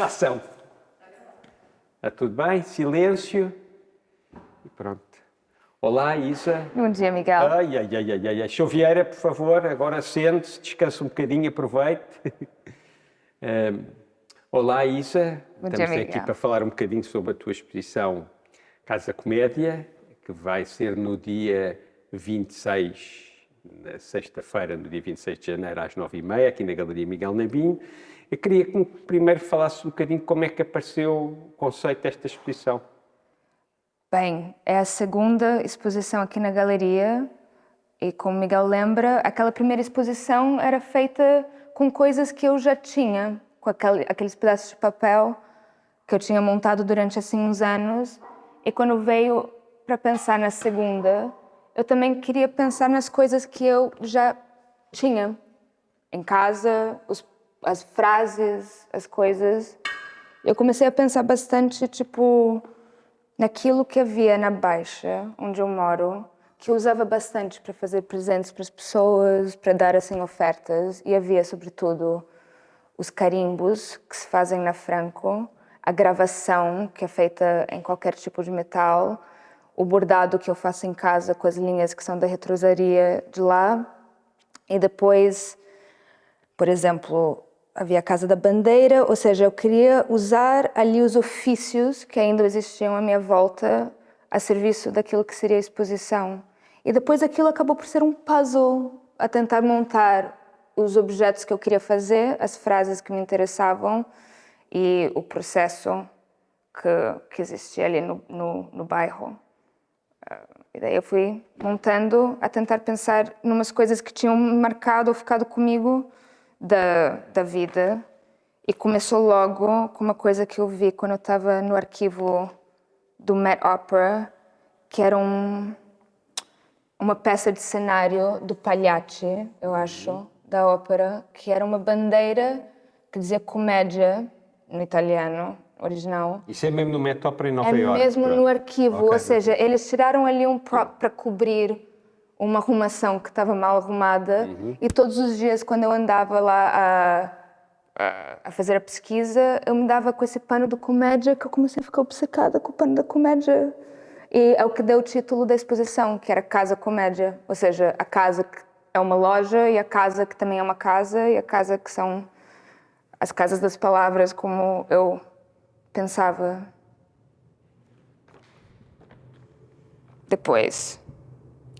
Ação. Está tudo bem? Silêncio. E pronto. Olá, Isa. Bom dia, Miguel. Ai. Xovieira, por favor, agora sente-se, descansa um bocadinho, aproveite. Olá, Isa. Bom dia, Estamos aqui Miguel. para falar um bocadinho sobre a tua exposição Casa Comédia, que vai ser no dia 26, na sexta-feira, no dia 26 de janeiro, às 9h30, aqui na Galeria Miguel Navinho. Eu queria que primeiro falasse um bocadinho como é que apareceu o conceito desta exposição. Bem, é a segunda exposição aqui na galeria e, como Miguel lembra, aquela primeira exposição era feita com coisas que eu já tinha, com aqueles pedaços de papel que eu tinha montado durante assim uns anos. E quando veio para pensar na segunda, eu também queria pensar nas coisas que eu já tinha em casa, as frases, as coisas. Eu comecei a pensar bastante, naquilo que havia na Baixa, onde eu moro, que eu usava bastante para fazer presentes para as pessoas, para dar assim ofertas. E havia, sobretudo, os carimbos que se fazem na Franco, a gravação que é feita em qualquer tipo de metal, o bordado que eu faço em casa com as linhas que são da retrosaria de lá. E depois, por exemplo, havia a Casa da Bandeira, ou seja, eu queria usar ali os ofícios que ainda existiam à minha volta a serviço daquilo que seria a exposição. E depois aquilo acabou por ser um puzzle a tentar montar os objetos que eu queria fazer, as frases que me interessavam e o processo que existia ali no bairro. E daí eu fui montando, a tentar pensar numas coisas que tinham marcado ou ficado comigo da vida. E começou logo com uma coisa que eu vi quando eu estava no arquivo do Met Opera, que era uma peça de cenário do Pagliacci, eu acho, da ópera, que era uma bandeira que dizia comédia, no italiano original. Isso é mesmo no Met Opera em Nova Iorque? É mesmo pronto. no arquivo, Ok. ou seja, eles tiraram ali um prop para cobrir uma arrumação que estava mal arrumada e todos os dias quando eu andava lá a fazer a pesquisa, eu me dava com esse pano do comédia que eu comecei a ficar obcecada com o pano da comédia. E é o que deu o título da exposição, que era Casa Comédia, ou seja, a casa que é uma loja e a casa que também é uma casa e a casa que são as casas das palavras, como eu pensava. Depois.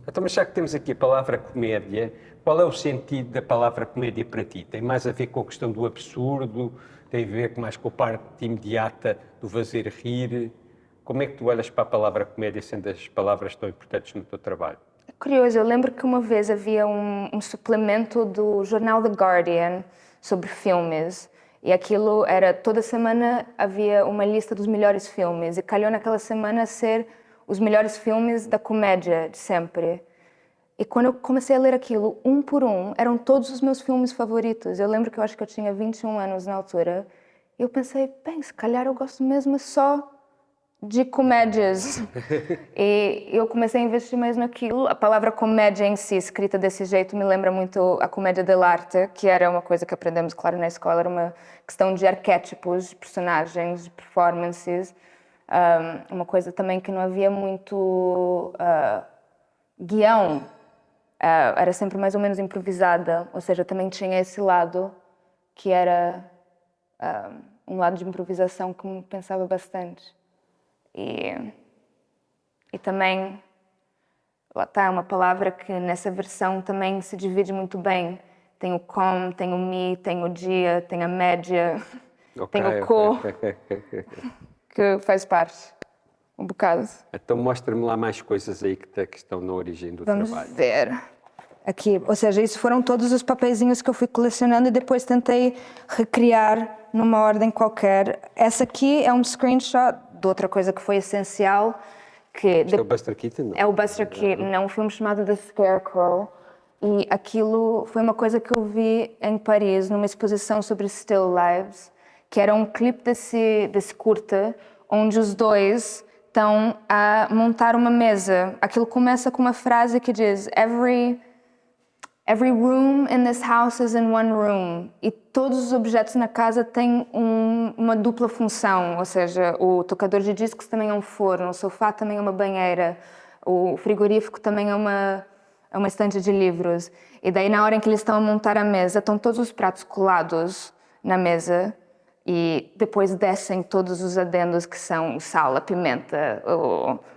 Então, mas já que temos aqui a palavra comédia, qual é o sentido da palavra comédia para ti? Tem mais a ver com a questão do absurdo? Tem a ver mais com a parte imediata do fazer rir? Como é que tu olhas para a palavra comédia, sendo as palavras tão importantes no teu trabalho? É curioso, eu lembro que uma vez havia um suplemento do jornal The Guardian sobre filmes e aquilo era, toda semana havia uma lista dos melhores filmes e calhou naquela semana ser os melhores filmes da comédia de sempre. E quando eu comecei a ler aquilo, um por um, eram todos os meus filmes favoritos. Eu lembro que eu acho que eu tinha 21 anos na altura e eu pensei, bem, se calhar eu gosto mesmo só de comédias. E eu comecei a investir mais naquilo. A palavra comédia em si, escrita desse jeito, me lembra muito a comédia dell'arte, que era uma coisa que aprendemos, claro, na escola. Era uma questão de arquétipos, de personagens, de performances. Uma coisa também que não havia muito guião. Era sempre mais ou menos improvisada. Ou seja, também tinha esse lado que era um lado de improvisação que me pensava bastante. E também, lá está, uma palavra que nessa versão também se divide muito bem. Tem o com, tem o mi, tem o dia, tem a média, tem o co, que faz parte, um bocado. Então mostra-me lá mais coisas aí que estão na origem do Vamos trabalho. ver. Aqui, ou seja, isso foram todos os papeizinhos que eu fui colecionando e depois tentei recriar numa ordem qualquer. Essa aqui é um screenshot de outra coisa que foi essencial. Isto é o Buster Keaton? É o Buster Keaton, um filme chamado The Scarecrow. E aquilo foi uma coisa que eu vi em Paris, numa exposição sobre still lives, que era um clipe desse curta, onde os dois estão a montar uma mesa. Aquilo começa com uma frase que diz Every room in this house is in one room. E todos os objetos na casa têm uma dupla função, ou seja, o tocador de discos também é um forno, o sofá também é uma banheira, o frigorífico também é uma estante de livros. E daí, na hora em que eles estão a montar a mesa, estão todos os pratos colados na mesa e depois descem todos os adendos que são o sal, a pimenta,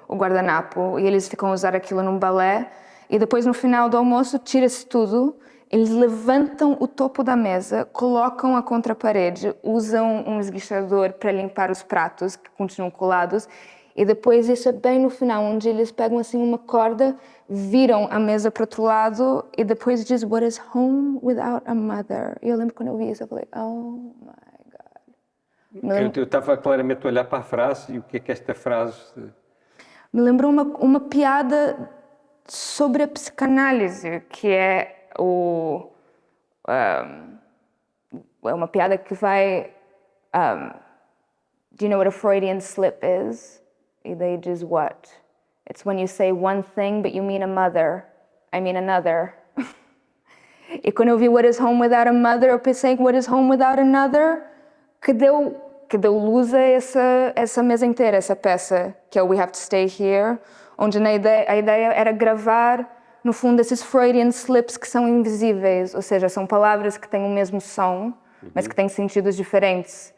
o guardanapo, e eles ficam a usar aquilo num balé. E depois, no final do almoço, tira-se tudo, eles levantam o topo da mesa, colocam-a contra a parede, usam um esguichador para limpar os pratos que continuam colados, e depois, isso é bem no final, onde eles pegam assim uma corda, viram a mesa para o outro lado, e depois diz, "What is home without a mother?" E eu lembro quando eu vi isso, eu falei, oh my God. Eu estava claramente a olhar para a frase e o que é esta frase... Me lembrou uma piada sobre a psicanálise, que é uma piada que vai... do you know what a Freudian slip is? E daí diz what? It's when you say one thing but you mean a mother. I mean another. E quando eu vi What is Home Without a Mother, eu pensei what is home without another? Que deu luz a essa mesa inteira, essa peça, que é o We Have to Stay Here, onde a ideia era gravar, no fundo, esses Freudian slips que são invisíveis, ou seja, são palavras que têm o mesmo som, mas que têm sentidos diferentes.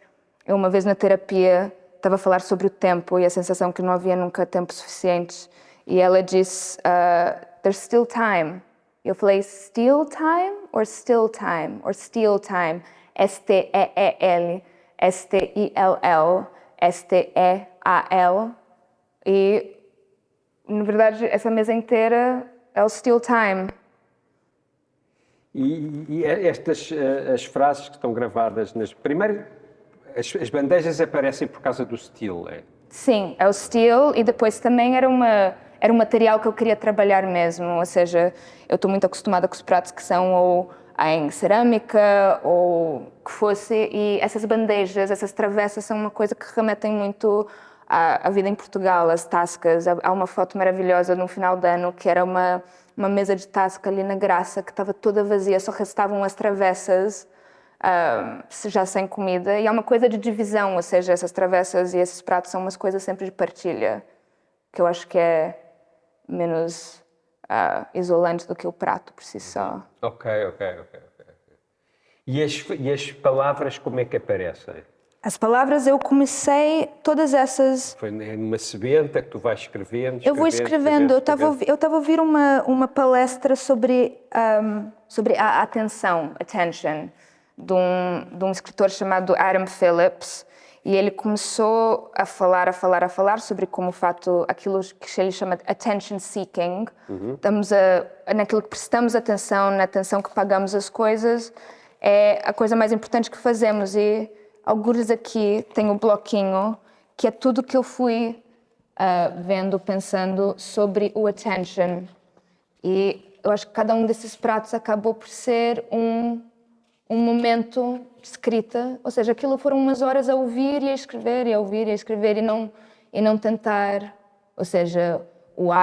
Eu, uma vez na terapia, estava a falar sobre o tempo e a sensação que não havia nunca tempo suficiente. E ela disse, there's still time. Eu falei, still time or still time? Or still time? S-T-E-E-L, S-T-I-L-L, S-T-E-A-L. E, na verdade, essa mesa inteira é o still time. E as frases que estão gravadas primeiro, as bandejas aparecem por causa do steel, é? Sim, é o steel e depois também era um material que eu queria trabalhar mesmo, ou seja, eu estou muito acostumada com os pratos que são ou em cerâmica ou que fosse, e essas bandejas, essas travessas são uma coisa que remetem muito à vida em Portugal, as tascas. Há uma foto maravilhosa no final do ano que era uma mesa de tasca ali na Graça que estava toda vazia, só restavam as travessas, já sem comida, e há uma coisa de divisão, ou seja, essas travessas e esses pratos são umas coisas sempre de partilha, que eu acho que é menos isolante do que o prato por si só. Ok. E as palavras como é que aparecem? As palavras, eu comecei todas essas... Foi numa sebenta que tu vais escrevendo? Eu vou escrevendo. Eu estava a ouvir uma palestra sobre a atenção, attention, de um escritor chamado Adam Phillips, e ele começou a falar sobre como o fato, aquilo que ele chama de attention seeking, estamos naquilo que prestamos atenção, na atenção que pagamos às coisas, é a coisa mais importante que fazemos. E alguns aqui tem um bloquinho, que é tudo que eu fui vendo, pensando sobre o attention. E eu acho que cada um desses pratos acabou por ser um momento de escrita, ou seja, aquilo foram umas horas a ouvir e a escrever, e a ouvir e a escrever, e não tentar, ou seja,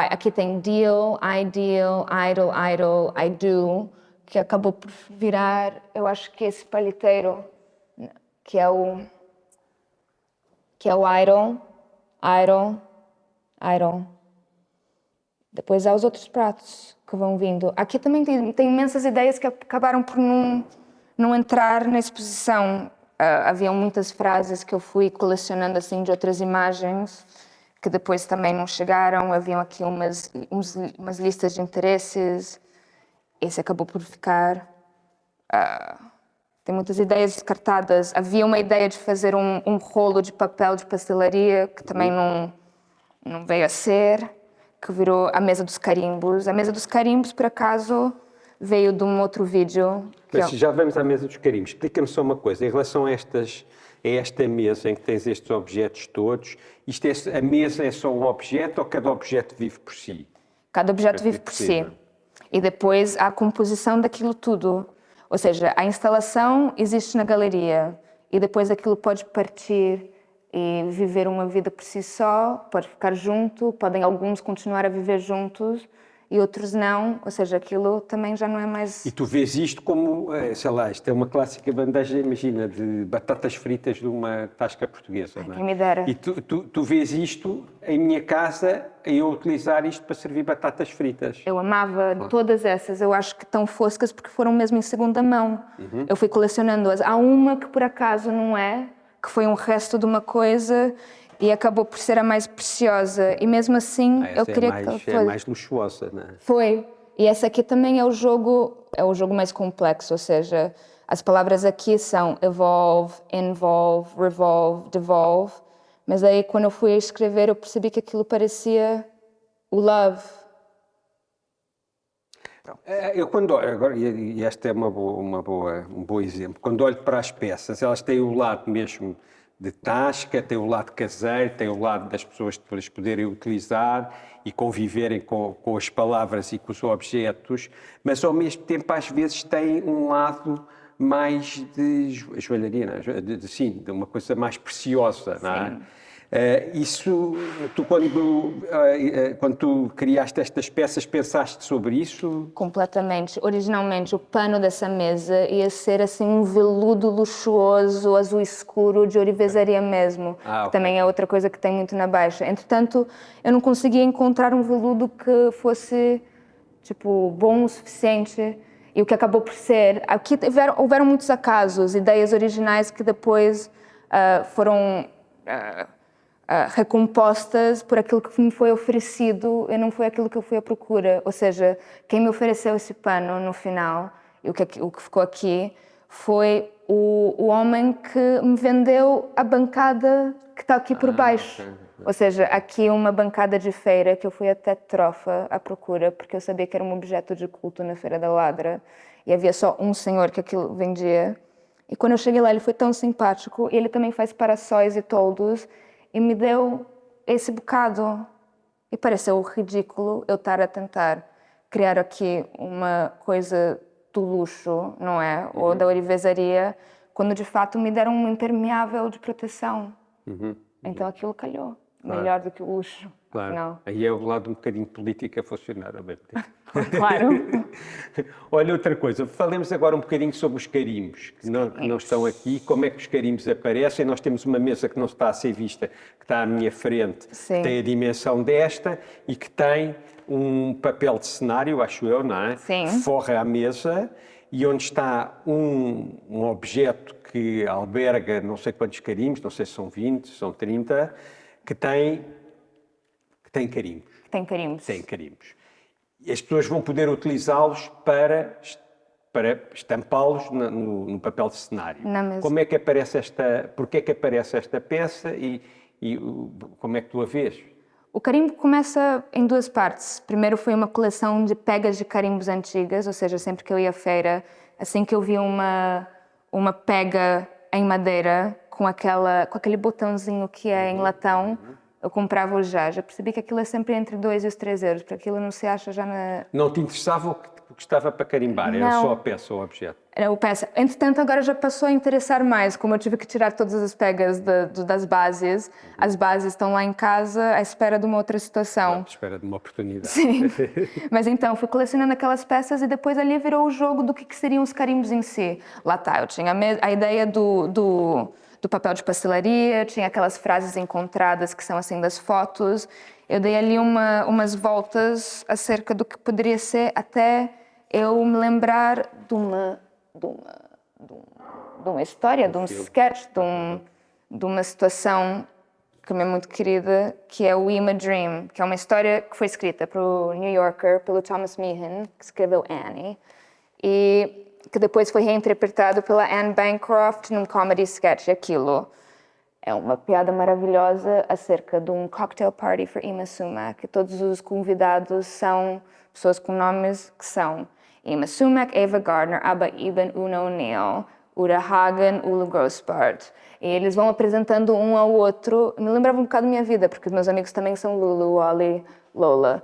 aqui tem deal, ideal, idle, idle, I do, que acabou por virar, eu acho que esse paliteiro, que é o idle, idle, idle. Depois há os outros pratos que vão vindo. Aqui também tem imensas ideias que acabaram por não entrar na exposição. Haviam muitas frases que eu fui colecionando assim de outras imagens que depois também não chegaram. Haviam aqui umas listas de interesses. Esse acabou por ficar. Tem muitas ideias descartadas. Havia uma ideia de fazer um rolo de papel de pastelaria que também não veio a ser, que virou a mesa dos carimbos. A mesa dos carimbos, por acaso, veio de um outro vídeo. Mas já vamos à mesa dos carimbos. Explica-me só uma coisa, em relação a esta mesa em que tens estes objetos todos, a mesa é só um objeto ou cada objeto vive por si? Cada objeto vive por si. E depois há a composição daquilo tudo. Ou seja, a instalação existe na galeria e depois aquilo pode partir e viver uma vida por si só, pode ficar junto, podem alguns continuar a viver juntos e outros não, ou seja, aquilo também já não é mais... E tu vês isto como, sei lá, isto é uma clássica bandeja, imagina, de batatas fritas de uma tasca portuguesa, não é? Quem me dera. E tu vês isto em minha casa, a eu utilizar isto para servir batatas fritas. Eu amava todas essas, eu acho que tão foscas porque foram mesmo em segunda mão. Eu fui colecionando-as. Há uma que por acaso não é, que foi um resto de uma coisa e acabou por ser a mais preciosa. E mesmo assim, eu queria que ela fosse. É mais luxuosa, não é? Foi. E essa aqui também é o jogo mais complexo, ou seja, as palavras aqui são evolve, involve, revolve, devolve. Mas aí quando eu fui a escrever, eu percebi que aquilo parecia o love. Eu quando olho, agora, e esta é um bom exemplo, quando olho para as peças, elas têm o lado mesmo de tasca, têm o lado caseiro, têm o lado das pessoas depois poderem utilizar e conviverem com as palavras e com os objetos, mas ao mesmo tempo às vezes tem um lado mais de joalharia, não é? De uma coisa mais preciosa, não é? Isso, tu quando tu criaste estas peças, pensaste sobre isso? Completamente. Originalmente, o pano dessa mesa ia ser assim um veludo luxuoso, azul escuro, de orivesaria mesmo, que também é outra coisa que tem muito na Baixa. Entretanto, eu não conseguia encontrar um veludo que fosse, tipo, bom o suficiente. E o que acabou por ser... Aqui houveram muitos acasos, ideias originais que depois foram... recompostas por aquilo que me foi oferecido e não foi aquilo que eu fui à procura. Ou seja, quem me ofereceu esse pano no final, e o que ficou aqui, foi o homem que me vendeu a bancada que está aqui por baixo. Ou seja, aqui uma bancada de feira que eu fui até Trofa à procura, porque eu sabia que era um objeto de culto na Feira da Ladra e havia só um senhor que aquilo vendia. E quando eu cheguei lá, ele foi tão simpático, e ele também faz paraçóis e toldos, e me deu esse bocado. E pareceu ridículo eu estar a tentar criar aqui uma coisa do luxo, não é? Ou da orivesaria, quando de fato me deram um impermeável de proteção. Então aquilo calhou. Melhor do que o luxo. Claro. Afinal. Aí é o lado um bocadinho político a funcionar ao mesmo tempo. Claro. Olha, outra coisa, falemos agora um bocadinho sobre os carimbos, que não estão aqui, como é que os carimbos aparecem. Nós temos uma mesa que não está a ser vista, que está à minha frente, Sim. que tem a dimensão desta e que tem um papel de cenário, acho eu, não é? Sim. Que forra a mesa e onde está um objeto que alberga não sei quantos carimbos, não sei se são 20, são 30, que tem carimbos. Tem carimbos. Tem carimbos. E as pessoas vão poder utilizá-los para estampá-los no papel de cenário. Na mesa. Como é que aparece porquê é que aparece esta peça e como é que tu a vês? O carimbo começa em duas partes. Primeiro foi uma coleção de pegas de carimbos antigas, ou seja, sempre que eu ia à feira, assim que eu via uma pega em madeira com aquele botãozinho que é em latão, eu comprava-o já. Já percebi que aquilo é sempre entre 2 e os 3 euros, porque aquilo não se acha já na... Não te interessava o que estava para carimbar? Era Não. só a peça ou o objeto? Era o peça. Entretanto, agora já passou a interessar mais, como eu tive que tirar todas as pegas das bases. As bases estão lá em casa à espera de uma outra situação. À espera de uma oportunidade. Sim. Mas então, fui colecionando aquelas peças e depois ali virou o jogo do que seriam os carimbos em si. Lá tá, eu tinha a ideia do papel de pastelaria, tinha aquelas frases encontradas que são assim das fotos. Eu dei ali umas voltas acerca do que poderia ser até eu me lembrar de uma história, de um sketch, de uma situação que me é muito querida, que é o Ima Dream, que é uma história que foi escrita para o New Yorker, pelo Thomas Meehan, que escreveu Annie, e que depois foi reinterpretado pela Anne Bancroft num comedy sketch. Aquilo é uma piada maravilhosa acerca de um cocktail party for Ima Sumac, que todos os convidados são pessoas com nomes que são Ima Sumac, Ava Gardner, Abba Ibn, Una O'Neill, Ura Hagen, Ula Grossbart. E eles vão apresentando um ao outro. Me lembrava um bocado da minha vida, porque os meus amigos também são Lulu, Wally, Lola,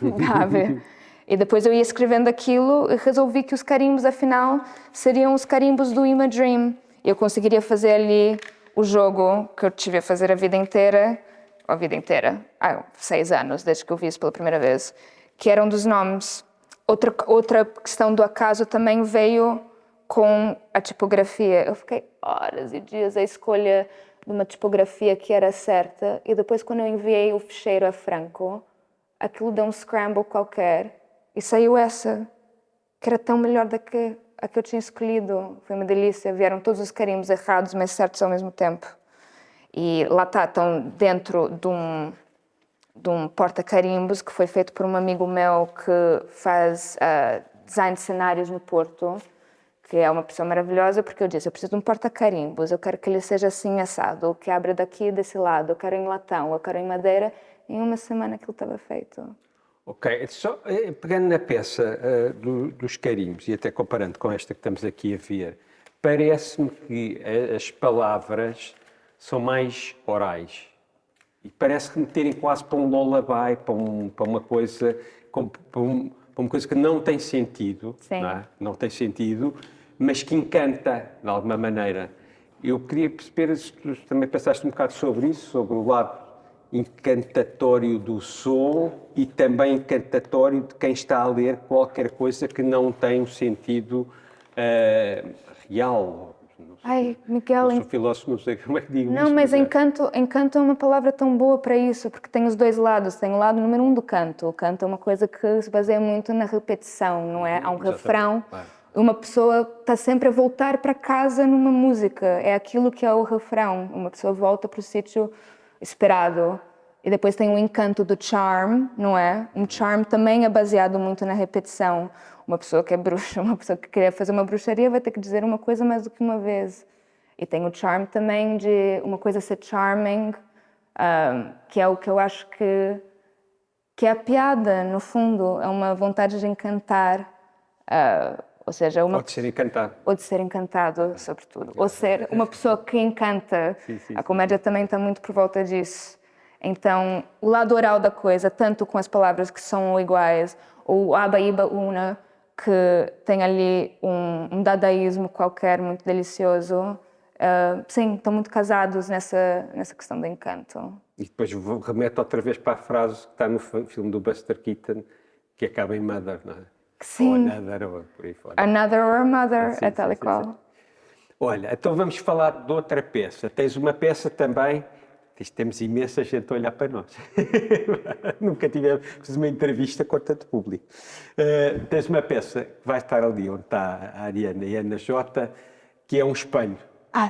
Gabi. E depois eu ia escrevendo aquilo e resolvi que os carimbos, afinal, seriam os carimbos do Ima Dream. Eu conseguiria fazer ali o jogo que eu tive a fazer a vida inteira, 6 anos, desde que eu vi isso pela primeira vez, que era um dos nomes. Outra questão do acaso também veio com a tipografia. Eu fiquei horas e dias à escolha de uma tipografia que era certa e depois quando eu enviei o ficheiro a Franco, aquilo deu um scramble qualquer e saiu essa, que era tão melhor do que a que eu tinha escolhido. Foi uma delícia, vieram todos os carimbos errados, mas certos ao mesmo tempo. E lá está, estão dentro de um porta-carimbos que foi feito por um amigo meu que faz design de cenários no Porto, que é uma pessoa maravilhosa, porque eu disse, eu preciso de um porta-carimbos, eu quero que ele seja assim assado, que abra daqui e desse lado, eu quero em latão, eu quero em madeira. Em uma semana aquilo estava feito. Ok, só pegando na peça dos carimbos e até comparando com esta que estamos aqui a ver, parece-me que as palavras são mais orais e parece remeterem quase para um lullaby, para uma coisa, para uma coisa que não tem sentido, não é? Não tem sentido, mas que encanta de alguma maneira. Eu queria perceber se tu também pensaste um bocado sobre isso, sobre o lado encantatório do som e também encantatório de quem está a ler qualquer coisa que não tem um sentido real. Ai, Miguel... Não sou filósofo, não sei como é que digo Não, isto, mas encanto é uma palavra tão boa para isso, porque tem os dois lados. Tem o lado número 1 do canto. O canto é uma coisa que se baseia muito na repetição, não é? Há um refrão. Claro. Uma pessoa está sempre a voltar para casa numa música. É aquilo que é o refrão. Uma pessoa volta para o sítio esperado. E depois tem o encanto do charm, não é? Um charm também é baseado muito na repetição. Uma pessoa que é bruxa, uma pessoa que quer fazer uma bruxaria vai ter que dizer uma coisa mais do que uma vez. E tem o charm também de uma coisa ser charming, que é o que eu acho que é a piada, no fundo. É uma vontade de encantar. Ou seja, Ou de ser encantado. Ou de ser encantado, sobretudo. Ou ser uma pessoa que encanta. A comédia também está muito por volta disso. Então, o lado oral da coisa, tanto com as palavras que são iguais, ou aba, iba, una, que tem ali um dadaísmo qualquer muito delicioso. Sim, estão muito casados nessa questão do encanto. E depois remeto outra vez para a frase que está no filme do Buster Keaton, que acaba em Mother, não é? Sim. Ou Another, ou por aí fora. Another or Mother, Sim, é tal e qual. sim. Olha, então vamos falar de outra peça. Tens uma peça também, temos imensa gente a olhar para nós. Nunca fiz uma entrevista com tanto público. Tens uma peça que vai estar ali onde está a Ariana e a Ana Jota, que é um espelho.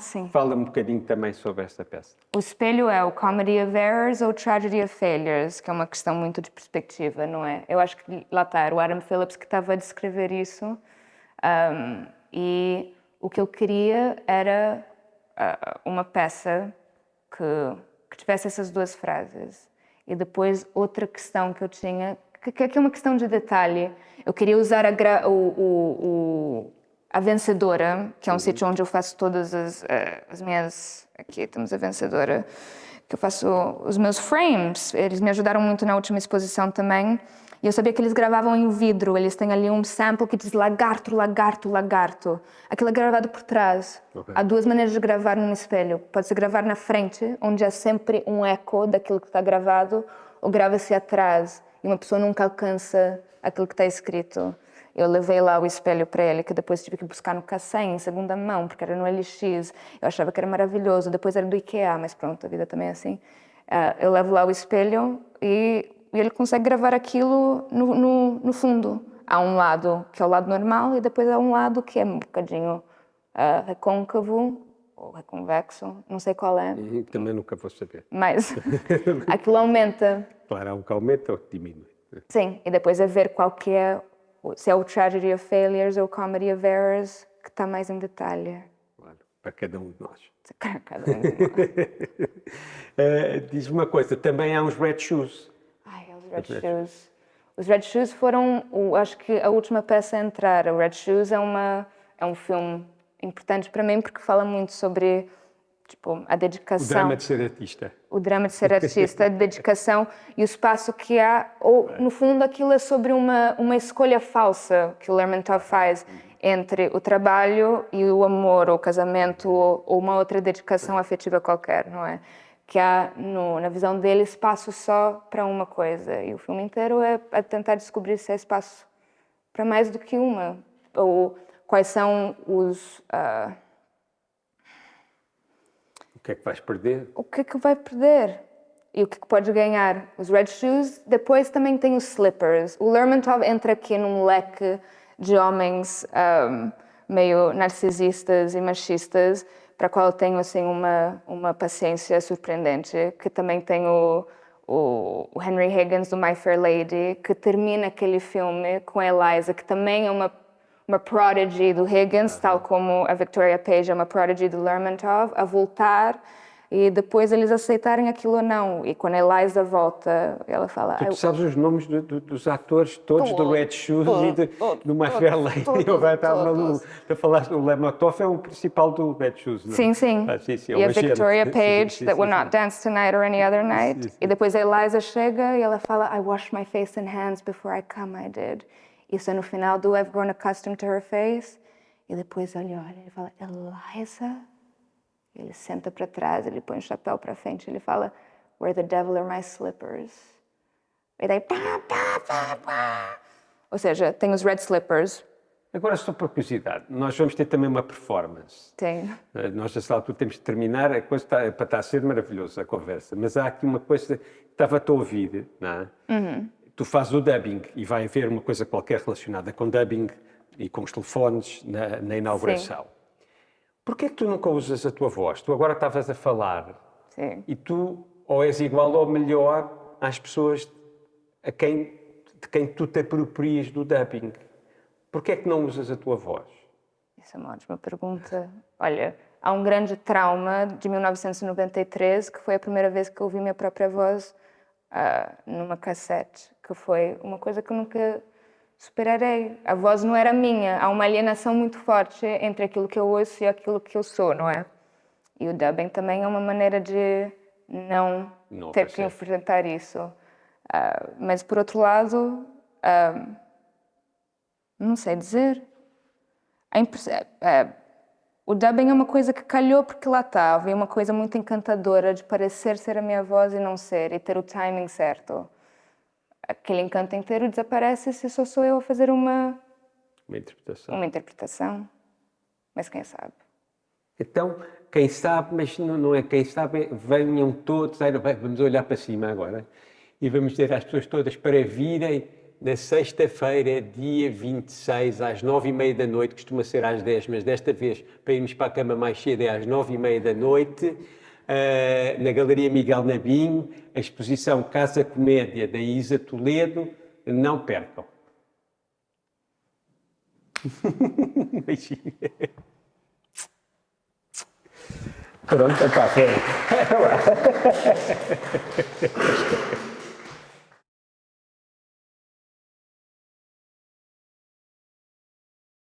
Sim. Fala um bocadinho também sobre esta peça. O espelho é o Comedy of Errors ou Tragedy of Failures, que é uma questão muito de perspectiva, não é? Eu acho que lá está, era o Adam Phillips que estava a descrever isso. E o que eu queria era uma peça que tivesse essas duas frases. E depois outra questão que eu tinha, que é uma questão de detalhe. Eu queria usar a Vencedora, que é um sítio onde eu faço todas as minhas... Aqui temos a Vencedora, que eu faço os meus frames. Eles me ajudaram muito na última exposição também. E eu sabia que eles gravavam em vidro. Eles têm ali um sample que diz lagarto, lagarto, lagarto. Aquilo é gravado por trás. Okay. Há duas maneiras de gravar num espelho. Pode-se gravar na frente, onde há sempre um eco daquilo que está gravado, ou grava-se atrás e uma pessoa nunca alcança aquilo que está escrito. Eu levei lá o espelho para ele, que depois tive que buscar no Cacém, em segunda mão, porque era no LX. Eu achava que era maravilhoso. Depois era do IKEA, mas pronto, a vida também é assim. Eu levo lá o espelho e ele consegue gravar aquilo no fundo. Há um lado que é o lado normal e depois há um lado que é um bocadinho recôncavo ou reconvexo, não sei qual é. Também nunca vou saber. Mas aquilo aumenta. Claro, há um que aumenta ou que diminui. Sim, e depois é ver qual que é, se é o Tragedy of Failures ou o Comedy of Errors, que está mais em detalhe. Claro, para cada um de nós. Para cada um de nós. Diz-me uma coisa, também há uns Red Shoes. Os Red Shoes. Os Red Shoes foram, acho que a última peça a entrar. O Red Shoes é um filme importante para mim porque fala muito sobre a dedicação. O drama de ser artista. O drama de ser artista, a dedicação e o espaço que há. Ou, no fundo, aquilo é sobre uma escolha falsa que o Lermontov faz entre o trabalho e o amor, ou o casamento, ou uma outra dedicação afetiva qualquer, não é? que há, na visão dele, espaço só para uma coisa. E o filme inteiro é a tentar descobrir se há espaço para mais do que uma. Ou quais são os... O que é que vais perder? o que é que vai perder? E o que é que podes ganhar? Os red shoes. Depois também tem os slippers. O Lermontov entra aqui num leque de homens meio narcisistas e machistas, para a qual eu tenho assim, uma paciência surpreendente, que também tem o Henry Higgins, do My Fair Lady, que termina aquele filme com a Eliza, que também é uma prodigy do Higgins, tal como a Victoria Page é uma prodigy do Lermontov, a voltar e depois eles aceitarem aquilo ou não. E quando a Eliza volta, ela fala... Tu sabes os nomes dos atores todos do Red Shoes e do My Fair Lady. Eu agora estava maluco. Tu falaste, o Lermontov é o principal do Red Shoes, não é? Sim, sim. Sim, E a Victoria Page, sim, that will not dance tonight or any other night. Sim, sim. E depois a Eliza chega e ela fala, I washed my face and hands before I come, I did. Isso é no final do I've grown accustomed to her face. E depois ele olha e fala, Eliza? Ele senta para trás, ele põe o chapéu para frente, ele fala, where the devil are my slippers. E daí, ou seja, tem os red slippers. Agora, só por curiosidade, nós vamos ter também uma performance. Tem. Nós, nessa altura, temos de terminar, a coisa está, para estar a ser maravilhosa a conversa, mas há aqui uma coisa que estava-te a ouvir, não é? Tu fazes o dubbing e vai haver uma coisa qualquer relacionada com dubbing e com os telefones na inauguração. Sim. Porquê é que tu nunca usas a tua voz? Tu agora estavas a falar. Sim. E tu ou és igual ou melhor às pessoas de quem tu te aproprias do dubbing. Porquê é que não usas a tua voz? Isso é uma ótima pergunta. Olha, há um grande trauma de 1993, que foi a primeira vez que eu ouvi minha própria voz numa cassete, que foi uma coisa que eu nunca superarei. A voz não era minha. Há uma alienação muito forte entre aquilo que eu ouço e aquilo que eu sou, não é? E o dubbing também é uma maneira de não ter que enfrentar isso. Mas, por outro lado, não sei dizer. O dubbing é uma coisa que calhou porque lá estava. É uma coisa muito encantadora de parecer ser a minha voz e não ser, e ter o timing certo. Aquele encanto inteiro desaparece se só sou eu a fazer uma interpretação. Mas quem sabe? Então, quem sabe, mas não é quem sabe, venham todos, vamos olhar para cima agora e vamos dizer às pessoas todas para virem na sexta-feira, dia 26, às 9h30 da noite, costuma ser às 10, mas desta vez, para irmos para a cama mais cedo, é às 9h30 da noite, na Galeria Miguel Nabinho, a exposição Casa Comédia da Isa Toledo, não percam. Beijinho. Pronto, pá,